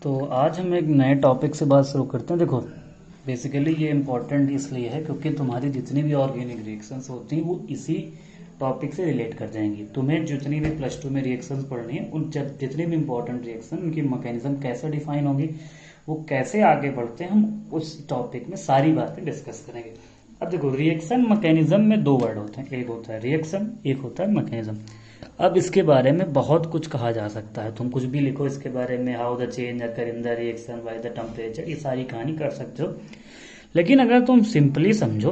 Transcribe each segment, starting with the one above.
तो आज हम एक नए टॉपिक से बात शुरू करते हैं। देखो, बेसिकली ये इम्पोर्टेंट इसलिए है क्योंकि तुम्हारी जितनी भी ऑर्गेनिक रिएक्शंस होती हैं वो इसी टॉपिक से रिलेट कर जाएंगी। तुम्हें जितनी भी प्लस टू में रिएक्शंस पढ़नी है, उन जितनी भी इम्पोर्टेंट रिएक्शन, उनकी मैकेनिज्म कैसे डिफाइन होगी, वो कैसे आगे बढ़ते हैं, हम उस टॉपिक में सारी बातें डिस्कस करेंगे। अब देखो, रिएक्शन मैकेनिज्म में दो वर्ड होते हैं, एक होता है रिएक्शन, एक होता है मैकेनिज्म। अब इसके बारे में बहुत कुछ कहा जा सकता है, तुम कुछ भी लिखो इसके बारे में, how the change occur in the reaction by the temperature, ये सारी कहानी कर सकते हो। लेकिन अगर तुम सिंपली समझो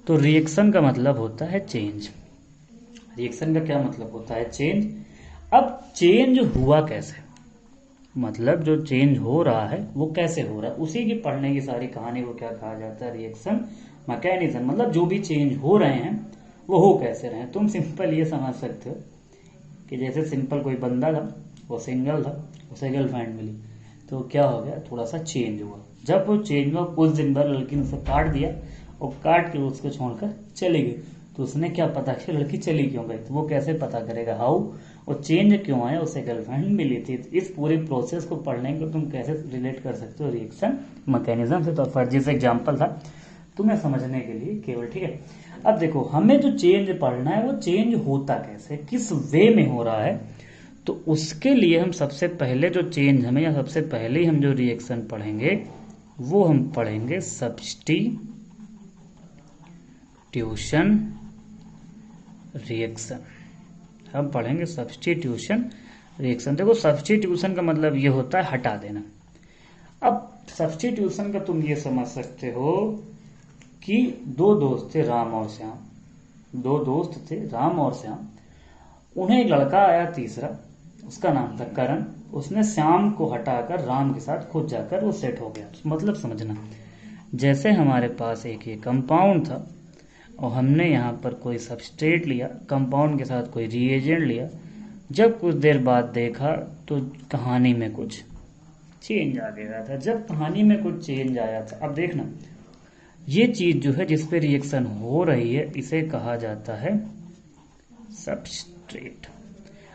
तो रिएक्शन का मतलब होता है चेंज। रिएक्शन का क्या मतलब होता है? चेंज। अब चेंज हुआ कैसे, मतलब जो चेंज हो रहा है वो कैसे हो रहा है, उसी की पढ़ने की सारी कहानी को क्या कहा जाता है? Reaction mechanism. मतलब जो भी चेंज हो रहे हैं वो हो कैसे रहे हैं। तुम सिंपल ये समझ सकते हो कि जैसे सिंपल कोई बंदा था, वो सिंगल था, उसे गर्लफ्रेंड मिली, तो क्या हो गया, थोड़ा सा चेंज हुआ। जब वो चेंज हुआ, कुछ दिन बाद लड़की ने उसे काट दिया और काट के उसको छोड़कर चली गई। तो उसने क्या पता कि लड़की चली क्यों गई, तो वो कैसे पता करेगा हाउ, और चेंज क्यों आया, उसे गर्लफ्रेंड मिली थी। तो इस पूरे प्रोसेस को पढ़ने को तुम कैसे रिलेट कर सकते हो रिएक्शन मैकेनिज्म से। तो फर्जी से एग्जाम्पल था तुम्हें समझने के लिए केवल, ठीक है। अब देखो, हमें जो चेंज पढ़ना है वो चेंज होता कैसे, किस वे में हो रहा है। तो उसके लिए हम सबसे पहले जो चेंज हमें, या सबसे पहले ही हम जो रिएक्शन पढ़ेंगे वो हम पढ़ेंगे सब्स्टिट्यूशन रिएक्शन। हम पढ़ेंगे सब्स्टिट्यूशन रिएक्शन। देखो, सब्स्टिट्यूशन का मतलब ये होता है हटा देना। अब सब्स्टिट्यूशन का तुम ये समझ सकते हो कि दो दोस्त थे, राम और श्याम। दो दोस्त थे, राम और श्याम। उन्हें एक लड़का आया तीसरा, उसका नाम था करण। उसने श्याम को हटाकर राम के साथ खुद जाकर वो सेट हो गया। मतलब समझना, जैसे हमारे पास एक ये कंपाउंड था और हमने यहाँ पर कोई सबस्ट्रेट लिया, कंपाउंड के साथ कोई रिएजेंट लिया, जब कुछ देर बाद देखा तो कहानी में कुछ चेंज आ गया था। जब कहानी में कुछ चेंज आया था, अब देखना, ये चीज जो है जिस पे रिएक्शन हो रही है इसे कहा जाता है सबस्ट्रेट।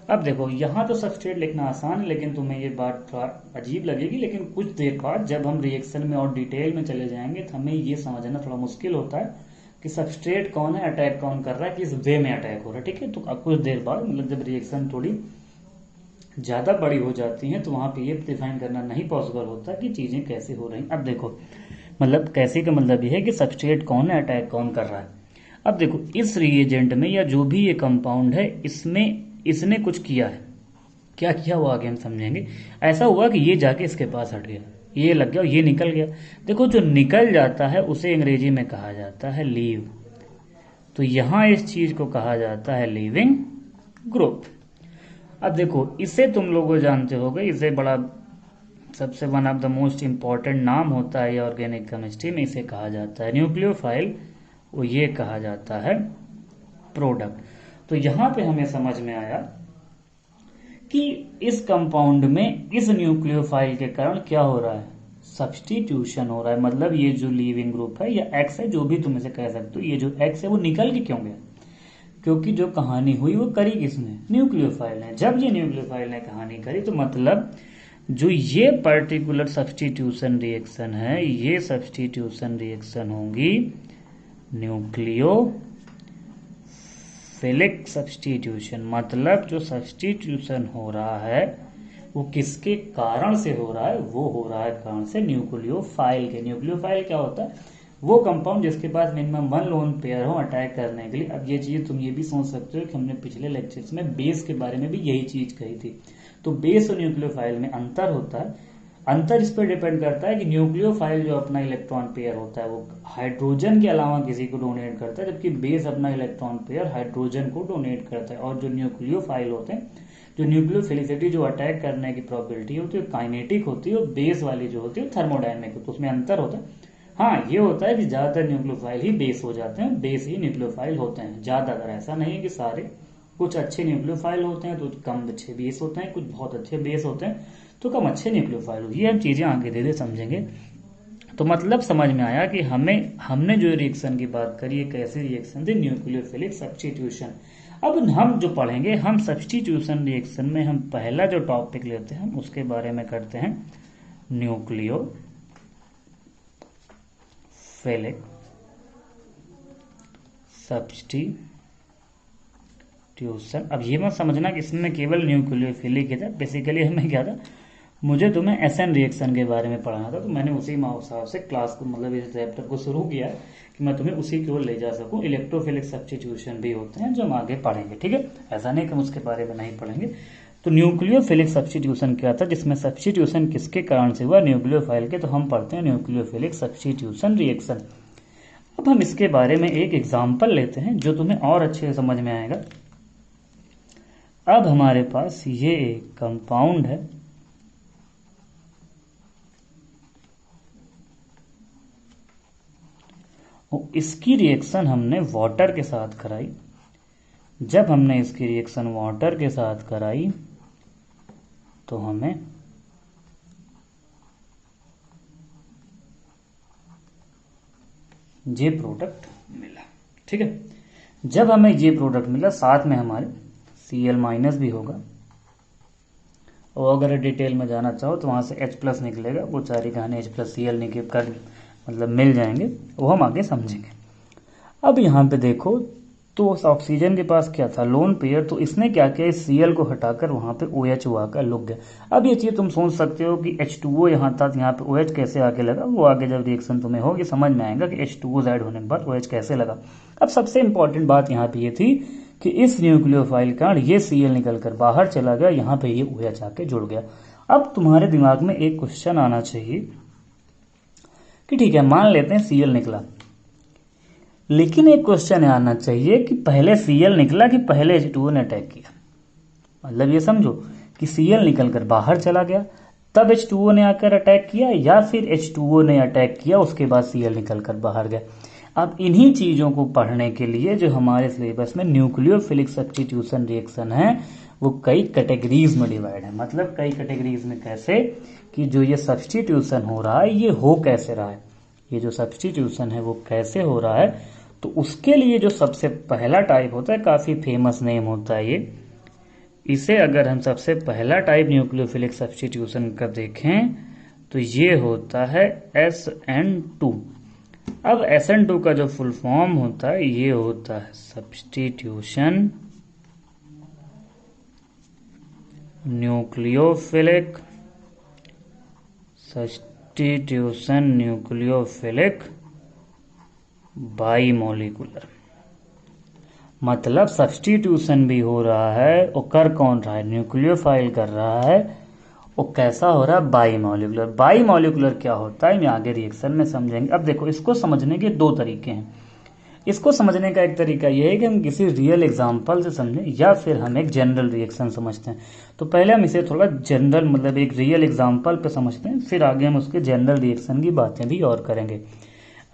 अब देखो, यहाँ तो सबस्ट्रेट लिखना आसान है, लेकिन तुम्हें ये बात थोड़ा अजीब लगेगी, लेकिन कुछ देर बाद जब हम रिएक्शन में और डिटेल में चले जाएंगे तो हमें ये समझना थोड़ा मुश्किल होता है कि सबस्ट्रेट कौन है, अटैक कौन कर रहा है, किस वे में अटैक हो रहा है, ठीक है। तो अब कुछ देर बाद, मतलब जब रिएक्शन थोड़ी ज्यादा बड़ी हो जाती है तो वहां पे ये डिफाइन करना नहीं पॉसिबल होता कि चीजें कैसे हो रही। अब देखो, मतलब कैसे का मतलब ये है कि सबस्ट्रेट कौन है, अटैक कौन कर रहा है। अब देखो, इस रिएजेंट में या जो भी ये कंपाउंड है इसमें इसने कुछ किया है। क्या किया वो आगे हम समझेंगे। ऐसा हुआ कि ये जाके इसके पास हट गया, ये लग गया, ये निकल गया। देखो, जो निकल जाता है उसे अंग्रेजी में कहा जाता है लीव। तो यहां इस चीज को कहा जाता है लीविंग ग्रुप। अब देखो, इसे तुम लोग जानते होगे, इसे बड़ा सबसे one of the most important नाम होता है ऑर्गेनिक केमिस्ट्री में, इसे कहा जाता है न्यूक्लियोफाइल, और ये कहा जाता है प्रोडक्ट। तो यहां पे हमें समझ में आया कि इस कंपाउंड में इस न्यूक्लियोफाइल के कारण क्या हो रहा है, सब्स्टिट्यूशन हो रहा है। मतलब ये जो लीविंग ग्रुप है या एक्स है, जो भी तुम इसे कह सकते हो, ये जो एक्स है वो निकल के क्यों गया, क्योंकि जो कहानी हुई वो करी किसने, न्यूक्लियोफाइल ने। जब ये न्यूक्लियोफाइल ने कहानी करी तो मतलब जो ये पर्टिकुलर सब्स्टिट्यूशन रिएक्शन है, ये सब्स्टिट्यूशन रिएक्शन होगी न्यूक्लियोफिलिक सब्स्टिट्यूशन। मतलब जो सब्स्टिट्यूशन हो रहा है वो किसके कारण से हो रहा है, वो हो रहा है कारण से न्यूक्लियोफाइल के। न्यूक्लियोफाइल क्या होता है, वो कंपाउंड जिसके पास मिनिमम 1 लोन पेयर हो अटैक करने के लिए। अब ये चीज तुम ये भी सोच सकते हो कि हमने पिछले लेक्चर्स में बेस के बारे में भी यही चीज कही थी। तो बेस और न्यूक्लियोफाइल में अंतर होता है। अंतर इस पर डिपेंड करता है कि न्यूक्लियोफाइल जो अपना इलेक्ट्रॉन पेयर होता है वो हाइड्रोजन के अलावा किसी को डोनेट करता है, जबकि बेस अपना इलेक्ट्रॉन पेयर हाइड्रोजन को डोनेट करता है। और जो न्यूक्लियोफाइल होते हैं, जो न्यूक्लियोफिलिसिटी, जो अटैक करने की प्रोबेबिलिटी होती है काइनेटिक होती है, और बेस वाली जो होती है थर्मोडायनेमिक होती है। उसमें अंतर होता है। हाँ, ये होता है कि ज्यादातर न्यूक्लियोफाइल ही बेस हो जाते हैं, बेस ही न्यूक्लियोफाइल होते हैं ज्यादातर। ऐसा नहीं है कि सारे, कुछ अच्छे न्यूक्लियोफाइल होते हैं तो कम अच्छे बेस होते हैं, कुछ बहुत अच्छे बेस होते हैं तो कम अच्छे न्यूक्लियोफाइल होते हैं। ये हम चीजें आगे धीरे समझेंगे। तो मतलब समझ में आया कि हमने जो रिएक्शन की बात करी, एक ऐसी रिएक्शन थी न्यूक्लियोफिलिक सब्स्टिट्यूशन। अब हम जो पढ़ेंगे, हम सब्स्टिट्यूशन रिएक्शन में हम पहला जो टॉपिक लेते हैं उसके बारे में करते हैं न्यूक्लियोफिलिक सब्स्टिट्यूशन। अब ये मत समझना कि इसमें केवल न्यूक्लियोफिलिक ही था, बेसिकली हमें क्या था, मुझे तुम्हें एसएन रिएक्शन के बारे में पढ़ाना था, तो मैंने उसी हिसाब से क्लास को मतलब इस चैप्टर को शुरू किया कि मैं तुम्हें उसी की ओर ले जा सकूं। इलेक्ट्रोफिलिक सब्स्टिट्यूशन भी होते हैं जो हम आगे पढ़ेंगे, ठीक है, ऐसा नहीं कि हम उसके बारे में नहीं पढ़ेंगे। तो न्यूक्लियोफिलिक सब्स्टिट्यूशन क्या था, जिसमें सब्स्टिट्यूशन किसके कारण से हुआ, न्यूक्लियोफाइल के, तो हम पढ़ते हैं न्यूक्लियोफिलिक सब्स्टिट्यूशन रिएक्शन। अब हम इसके बारे में एक एग्जाम्पल लेते हैं जो तुम्हें और अच्छे से समझ में आएगा। अब हमारे पास ये एक कंपाउंड है, इसकी रिएक्शन हमने वाटर के साथ कराई। जब हमने इसकी रिएक्शन वाटर के साथ कराई तो हमें ये प्रोडक्ट मिला, ठीक है। जब हमें ये प्रोडक्ट मिला, साथ में हमारे Cl- भी होगा, और अगर डिटेल में जाना चाहो तो वहां से H+ निकलेगा, वो चारी कहानी H+Cl निकल कर मतलब मिल जाएंगे, वो हम आगे समझेंगे। अब यहाँ पे देखो, तो उस ऑक्सीजन के पास क्या था, लोन पेयर, तो इसने क्या किया, इस Cl को हटाकर वहां पे OH हुआ कर लुक गया। अब ये चीज तुम सोच सकते हो कि H2O यहाँ था, यहाँ पे OH कैसे आके लगा, वो आगे जब रिएक्शन तुम्हें होगी समझ में आएगा कि H2O ऐड होने के बाद OH कैसे लगा। अब सबसे इंपॉर्टेंट बात यहाँ पे ये थी कि इस न्यूक्लियोफाइल कारण ये Cl निकल कर बाहर चला गया, यहाँ पे ये OH आके जुड़ गया। अब तुम्हारे दिमाग में एक क्वेश्चन आना चाहिए कि ठीक है, मान लेते हैं Cl निकला, लेकिन एक क्वेश्चन आना चाहिए कि पहले Cl निकला कि पहले H2O ने अटैक किया। मतलब ये समझो कि Cl निकल कर बाहर चला गया, तब H2O ने आकर अटैक किया, या फिर H2O ने अटैक किया उसके बाद Cl निकल कर बाहर गया। अब इन्हीं चीजों को पढ़ने के लिए जो हमारे सिलेबस में न्यूक्लियोफिलिक सब्स्टिट्यूशन रिएक्शन है, वो कई कैटेगरीज में डिवाइड है। मतलब कई कैटेगरीज में कैसे, कि जो ये सब्स्टिट्यूशन हो रहा है ये हो कैसे रहा है, ये जो सब्स्टिट्यूशन है वो कैसे हो रहा है, तो उसके लिए जो सबसे पहला टाइप होता है, काफी फेमस नेम होता है ये, इसे अगर हम सबसे पहला टाइप न्यूक्लियोफिलिक सब्स्टिट्यूशन का देखें तो ये होता है SN2। अब SN2 का जो फुल फॉर्म होता है ये होता है सब्स्टिट्यूशन न्यूक्लियोफिलिक बाईमोलिकुलर। मतलब सब्स्टिट्यूशन भी हो रहा है, और कर कौन रहा है, न्यूक्लियोफाइल कर रहा है, वो कैसा हो रहा है, बाईमोलिकुलर। बाईमोलिकुलर क्या होता है, मैं आगे रिएक्शन में समझेंगे। अब देखो, इसको समझने के दो तरीके हैं। इसको समझने का एक तरीका यह है कि हम किसी रियल एग्जांपल से समझें, या फिर हम एक जनरल रिएक्शन समझते हैं। तो पहले हम इसे थोड़ा जनरल मतलब एक रियल एग्जांपल पे समझते हैं, फिर आगे हम उसके जनरल रिएक्शन की बातें भी और करेंगे।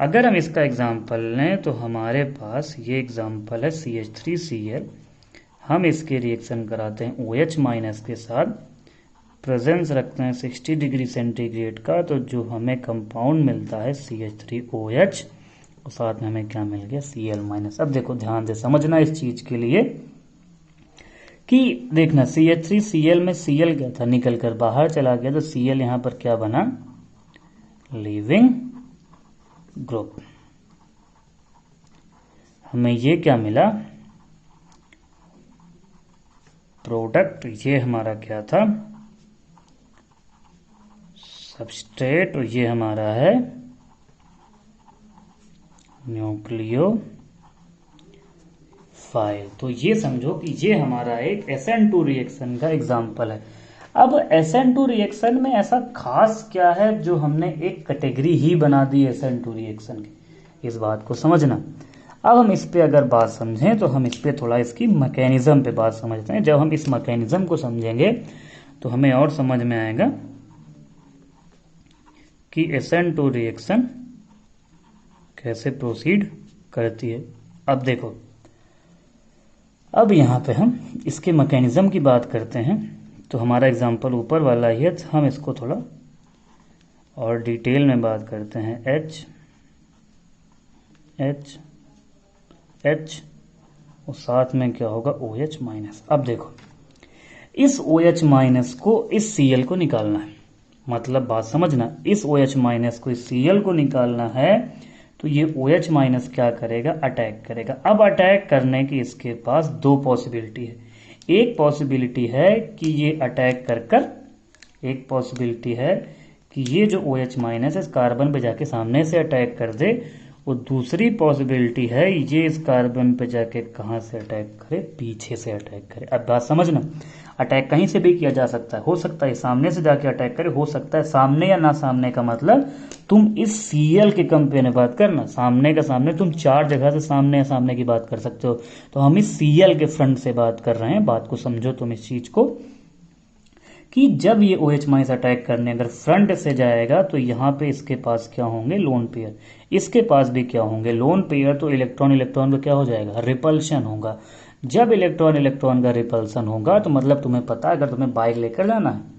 अगर हम इसका एग्जांपल लें तो हमारे पास ये एग्जांपल है CH3Cl। हम इसके रिएक्शन कराते हैं OH- के साथ, प्रेजेंस रखते हैं 60 डिग्री सेंटीग्रेड का, तो जो हमें कंपाउंड मिलता है CH3OH, और साथ में हमें क्या मिल गया, Cl-। अब देखो ध्यान से समझना इस चीज के लिए कि देखना, CH3Cl में Cl क्या था, निकल कर बाहर चला गया, तो Cl यहां पर क्या बना, लीविंग ग्रुप। हमें ये क्या मिला, प्रोडक्ट, ये हमारा क्या था, सबस्ट्रेट, और ये हमारा है न्यूक्लियोफाइल। तो ये समझो कि ये हमारा एक SN2 रिएक्शन का एग्जाम्पल है। अब SN2 रिएक्शन में ऐसा खास क्या है जो हमने एक कैटेगरी ही बना दी SN2 रिएक्शन की, इस बात को समझना। अब हम इस पे अगर बात समझें तो हम इस पे थोड़ा इसकी मैकेनिज्म पे बात समझते हैं। जब हम इस मैकेनिज्म को समझेंगे तो हमें और समझ में आएगा कि SN2 रिएक्शन कैसे प्रोसीड करती है। अब देखो, अब यहाँ पे हम इसके मैकेनिज्म की बात करते हैं, तो हमारा एग्जाम्पल ऊपर वाला ही है, हम इसको थोड़ा और डिटेल में बात करते हैं। H और साथ में क्या होगा OH माइनस। अब देखो इस OH माइनस को इस Cl को निकालना है, मतलब बात समझना, इस OH माइनस को इस Cl को निकालना है तो ये OH माइनस क्या करेगा, अटैक करेगा। अब अटैक करने की इसके पास दो पॉसिबिलिटी है। एक पॉसिबिलिटी है कि ये अटैक कर एक पॉसिबिलिटी है कि ये जो OH माइनस इस कार्बन पे जाके सामने से अटैक कर दे, और दूसरी पॉसिबिलिटी है ये इस कार्बन पे जाके कहाँ से अटैक करे, पीछे से अटैक करे। अब बात समझना, अटैक कहीं से भी किया जा सकता है, हो सकता है सामने से जाके अटैक करे, हो सकता है सामने या ना सामने का मतलब तुम इस Cl के कंपेयर में बात करना, सामने का सामने तुम चार जगह से सामने या सामने की बात कर सकते हो, तो हम इस Cl के फ्रंट से बात कर रहे हैं। बात को समझो तुम इस चीज को कि जब ये OH माइनस अटैक करने अगर फ्रंट से जाएगा तो यहाँ पे इसके पास क्या होंगे, लोन पेयर, इसके पास भी क्या होंगे, लोन पेयर। तो इलेक्ट्रॉन इलेक्ट्रॉन का क्या हो जाएगा, रिपल्शन होगा। जब इलेक्ट्रॉन इलेक्ट्रॉन का रिपल्सन होगा तो मतलब तुम्हें पता है अगर तुम्हें बाइक लेकर जाना है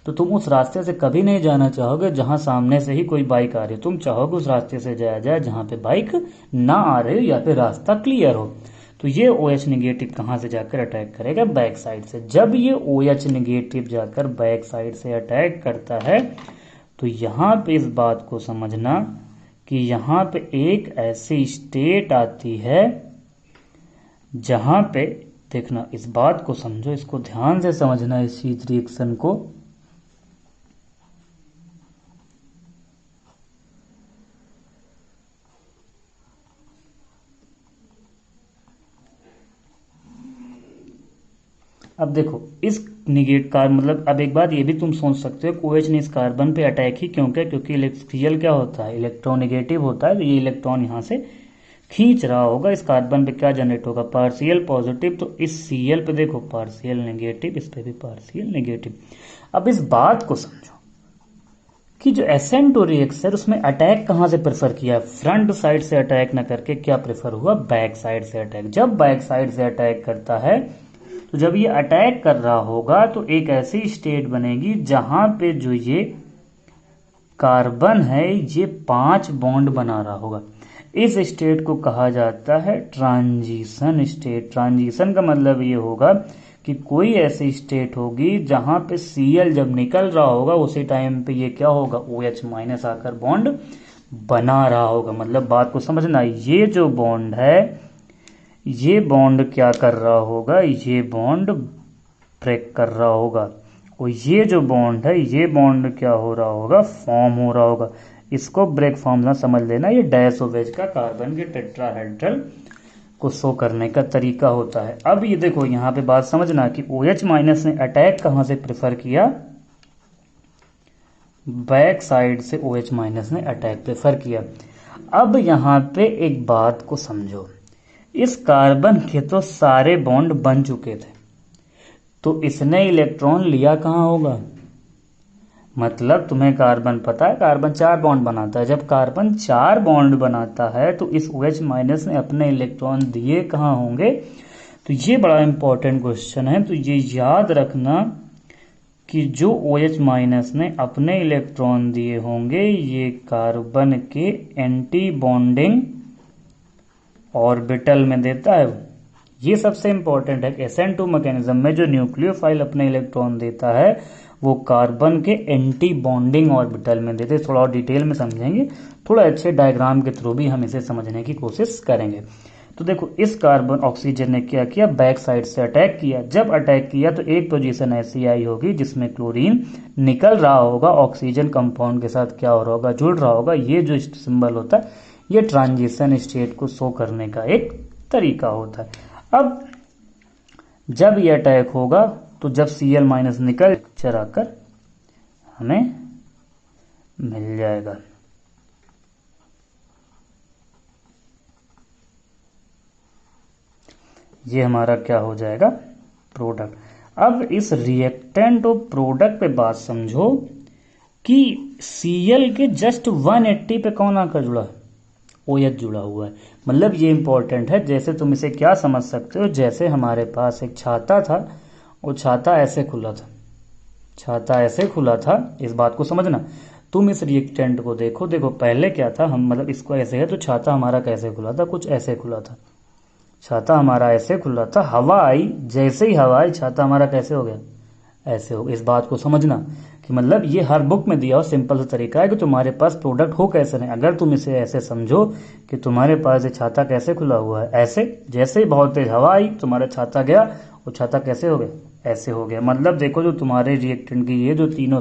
तो तुम उस रास्ते से कभी नहीं जाना चाहोगे जहां सामने से ही कोई बाइक आ रही हो, तुम चाहोगे उस रास्ते से जाया जाए जहां पे बाइक ना आ रही हो या फिर रास्ता क्लियर हो। तो ये OH नेगेटिव कहाँ से जाकर अटैक करेगा, बैक साइड से। जब ये OH नेगेटिव जाकर बैक साइड से अटैक करता है तो यहाँ पे इस बात को समझना कि यहाँ पे एक ऐसी स्टेट आती है जहाँ पे, देखना इस बात को समझो, इसको ध्यान से समझना इस चीज रिएक्शन को। अब देखो इस निगेट कार मतलब, अब एक बात ये भी तुम सोच सकते हो कि OH ने इस कार्बन पे अटैक ही क्यों किया, क्योंकि Cl क्या होता है, इलेक्ट्रॉन नेगेटिव होता है, तो ये इलेक्ट्रॉन यहाँ से खींच रहा होगा। इस कार्बन पे क्या जनरेट होगा, पार्शियल पॉजिटिव। तो इस Cl पे देखो पार्शियल नेगेटिव, इस पे भी पार्शियल नेगेटिव। अब इस बात को समझो कि जो SN2 रिएक्शन उसमें अटैक कहां से प्रेफर किया, फ्रंट साइड से अटैक न करके क्या प्रेफर हुआ, बैक साइड से अटैक। जब बैक साइड से अटैक करता है तो जब ये अटैक कर रहा होगा तो एक ऐसी स्टेट बनेगी जहां पे जो ये कार्बन है ये 5 बॉन्ड बना रहा होगा। इस स्टेट को कहा जाता है ट्रांजिशन स्टेट। ट्रांजिशन का मतलब ये होगा कि कोई ऐसी स्टेट होगी जहां पे Cl जब निकल रहा होगा उसी टाइम पे ये क्या होगा, OH माइनस आकर बॉन्ड बना रहा होगा। मतलब बात को समझना, ये जो बॉन्ड है ये बॉन्ड क्या कर रहा होगा, ये बॉन्ड ब्रेक कर रहा होगा, और ये जो बॉन्ड है ये बॉन्ड क्या हो रहा होगा, फॉर्म हो रहा होगा। इसको ब्रेक फॉर्म ना समझ लेना, ये डैश ऑफ एच का कार्बन के टेट्राहेड्रल को शो करने का तरीका होता है। अब ये देखो यहाँ पे बात समझना कि OH माइनस ने अटैक कहां से प्रेफर किया, बैक साइड से OH माइनस ने अटैक प्रेफर किया। अब यहाँ पे एक बात को समझो, इस कार्बन के तो सारे बॉन्ड बन चुके थे, तो इसने इलेक्ट्रॉन लिया कहां होगा, मतलब तुम्हें कार्बन पता है कार्बन 4 बॉन्ड बनाता है। जब कार्बन 4 बॉन्ड बनाता है तो इस OH माइनस ने अपने इलेक्ट्रॉन दिए कहां होंगे। तो ये बड़ा इंपॉर्टेंट क्वेश्चन है, तो ये याद रखना कि जो OH माइनस ने अपने इलेक्ट्रॉन दिए होंगे ये कार्बन के एंटी बॉन्डिंग ऑर्बिटल में देता है। ये सबसे इंपॉर्टेंट है कि SN2 मैकेनिज्म में जो न्यूक्लियोफाइल अपने इलेक्ट्रॉन देता है वो कार्बन के एंटी बॉन्डिंग ऑर्बिटल में देते। थोड़ा और डिटेल में समझेंगे, थोड़ा अच्छे डायग्राम के थ्रू भी हम इसे समझने की कोशिश करेंगे। तो देखो इस कार्बन ऑक्सीजन ने क्या किया, बैक साइड से अटैक किया। जब अटैक किया तो एक पोजीशन ऐसी आई होगी जिसमें क्लोरीन निकल रहा होगा, ऑक्सीजन कंपाउंड के साथ क्या हो रहा होगा, जुड़ रहा होगा। ये जो सिंबल होता है ये ट्रांजिशन स्टेट को शो करने का एक तरीका होता है। अब जब ये अटैक होगा तो जब Cl माइनस निकल चराकर हमें मिल जाएगा। ये हमारा क्या हो जाएगा, प्रोडक्ट। अब इस रिएक्टेंट और प्रोडक्ट पे बात समझो कि Cl के जस्ट 180 पे कौन आकर जुड़ा है, OH जुड़ा हुआ है। मतलब ये इंपॉर्टेंट है। जैसे तुम इसे क्या समझ सकते हो, जैसे हमारे पास एक छाता था, वो छाता ऐसे खुला था, छाता ऐसे खुला था। इस बात को समझना, तुम इस रिएक्टेंट को देखो, देखो पहले क्या था, हम मतलब इसको ऐसे है तो छाता हमारा कैसे खुला था, कुछ ऐसे खुला था। छाता हमारा ऐसे खुला था, हवा आई, जैसे ही हवा आई छाता हमारा कैसे हो गया, ऐसे हो। इस बात को समझना कि मतलब ये हर बुक में दिया हो सिंपल सा तरीका है कि तुम्हारे पास प्रोडक्ट हो कैसे नहीं। अगर तुम इसे ऐसे समझो कि तुम्हारे पास ये छाता कैसे खुला हुआ है, ऐसे जैसे ही बहुत तेज हवा आई तुम्हारा छाता गया, वो छाता कैसे हो गया, ऐसे हो गया। मतलब देखो जो तुम्हारे रिएक्टेंट की ये जो तीनों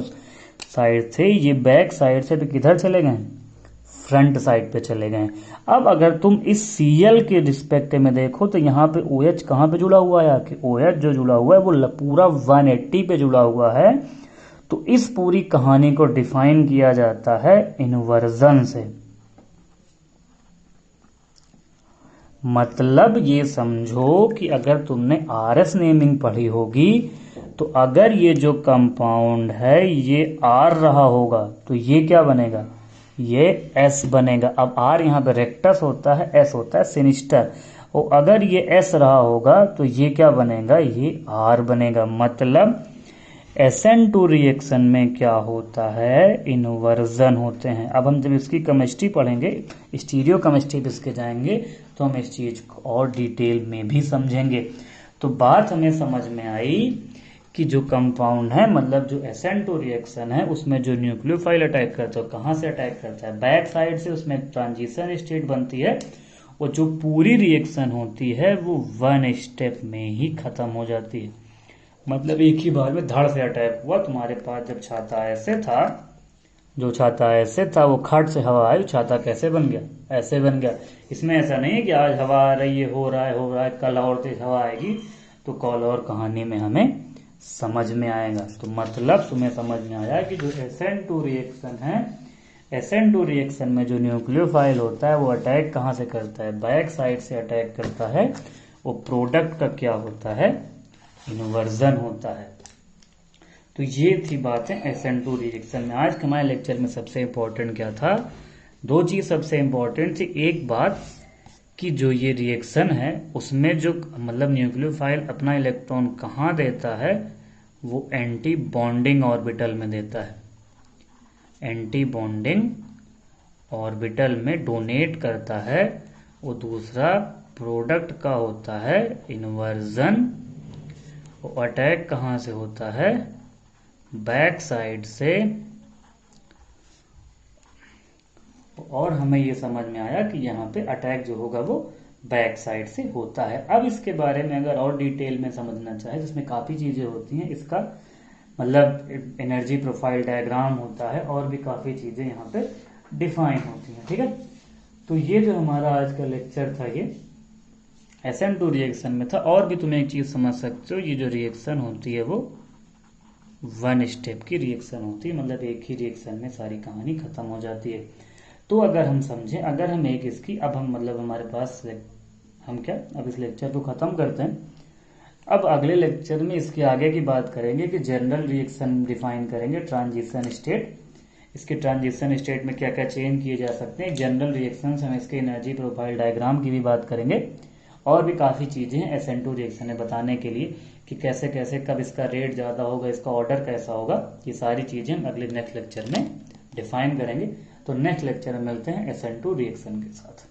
साइड थे, ये बैक साइड से तो किधर चले गए, फ्रंट साइड पे चले गए। अब अगर तुम इस सीएल के रिस्पेक्ट में देखो तो यहाँ पे ओ एच कहाँ पे जुड़ा हुआ है, कि ओ एच जो जुड़ा हुआ है वो पूरा 180 पे जुड़ा हुआ है। तो इस पूरी कहानी को डिफाइन किया जाता है इन्वर्जन से। मतलब ये समझो कि अगर तुमने आरएस नेमिंग पढ़ी होगी तो अगर ये जो कंपाउंड है ये आर रहा होगा तो ये क्या बनेगा, ये एस बनेगा। अब आर यहाँ पे रेक्टस होता है, एस होता है सिनिस्टर, और अगर ये एस रहा होगा तो ये क्या बनेगा, ये आर बनेगा। मतलब SN2 रिएक्शन में क्या होता है, इन्वर्जन होते हैं। अब हम जब इसकी केमिस्ट्री पढ़ेंगे, स्टीरियो केमिस्ट्री पे इसके जाएंगे तो हम इस चीज को और डिटेल में भी समझेंगे। तो बात हमें समझ में आई कि जो कंपाउंड है, मतलब जो SN2 रिएक्शन है उसमें जो न्यूक्लियोफाइल अटैक करता है, कहाँ से अटैक करता है, बैक साइड से। उसमें ट्रांजिशन स्टेट बनती है और जो पूरी रिएक्शन होती है वो 1 स्टेप में ही खत्म हो जाती है। मतलब एक ही बार में धड़ से अटैक हुआ। तुम्हारे पास जब छाता ऐसे था, जो छाता ऐसे था वो खट से हवा आई, छाता कैसे बन गया, ऐसे बन गया। इसमें ऐसा नहीं है कि आज हवा आ रही है, हो रहा है, कल और तेज हवा आएगी तो कल और कहानी में हमें समझ में आएगा। तो मतलब तुम्हें समझ में आया कि जो SN2 रिएक्शन है, SN2 रिएक्शन में जो न्यूक्लियोफाइल होता है वो अटैक कहाँ से करता है, बैक साइड से अटैक करता है। वो प्रोडक्ट का क्या होता है, इन्वर्जन होता है। तो ये थी बातें SN2 रिएक्शन में। आज के हमारे लेक्चर में सबसे इंपॉर्टेंट क्या था, दो चीज सबसे इंपॉर्टेंट थी। एक बात कि जो ये रिएक्शन है उसमें जो मतलब न्यूक्लियोफाइल अपना इलेक्ट्रॉन कहाँ देता है, वो एंटी बॉन्डिंग ऑर्बिटल में देता है। एंटी बॉन्डिंग ऑर्बिटल में डोनेट करता है। वो दूसरा प्रोडक्ट का होता है इन्वर्जन। अटैक कहाँ से होता है, बैक साइड से। और हमें ये समझ में आया कि यहाँ पे अटैक जो होगा वो बैक साइड से होता है। अब इसके बारे में अगर और डिटेल में समझना चाहे, जिसमें काफी चीजें होती हैं, इसका मतलब एनर्जी प्रोफाइल डायग्राम होता है और भी काफी चीजें यहाँ पे डिफाइन होती हैं। ठीक है, तो ये जो हमारा आज का लेक्चर था ये SN2 रिएक्शन में था। और भी तुम्हें एक चीज समझ सकते हो, ये जो रिएक्शन होती है वो 1 स्टेप की रिएक्शन होती है। मतलब एक ही रिएक्शन में सारी कहानी खत्म हो जाती है। तो अगर हम समझें, अगर हम एक इसकी, अब हम मतलब हमारे पास हम क्या, अब इस लेक्चर को खत्म करते हैं। अब अगले लेक्चर में इसके आगे की बात करेंगे कि जनरल रिएक्शन डिफाइन करेंगे, ट्रांजिशन स्टेट। इसके ट्रांजिशन स्टेट में क्या क्या चेंज किए जा सकते हैं, जनरल रिएक्शन, हम इसके एनर्जी प्रोफाइल डायग्राम की भी बात करेंगे। और भी काफी चीजें हैं SN2 रिएक्शन में बताने के लिए कि कैसे कैसे कब इसका रेट ज्यादा होगा, इसका ऑर्डर कैसा होगा, ये सारी चीजें हम अगले नेक्स्ट लेक्चर में डिफाइन करेंगे। तो नेक्स्ट लेक्चर में मिलते हैं SN2 रिएक्शन के साथ।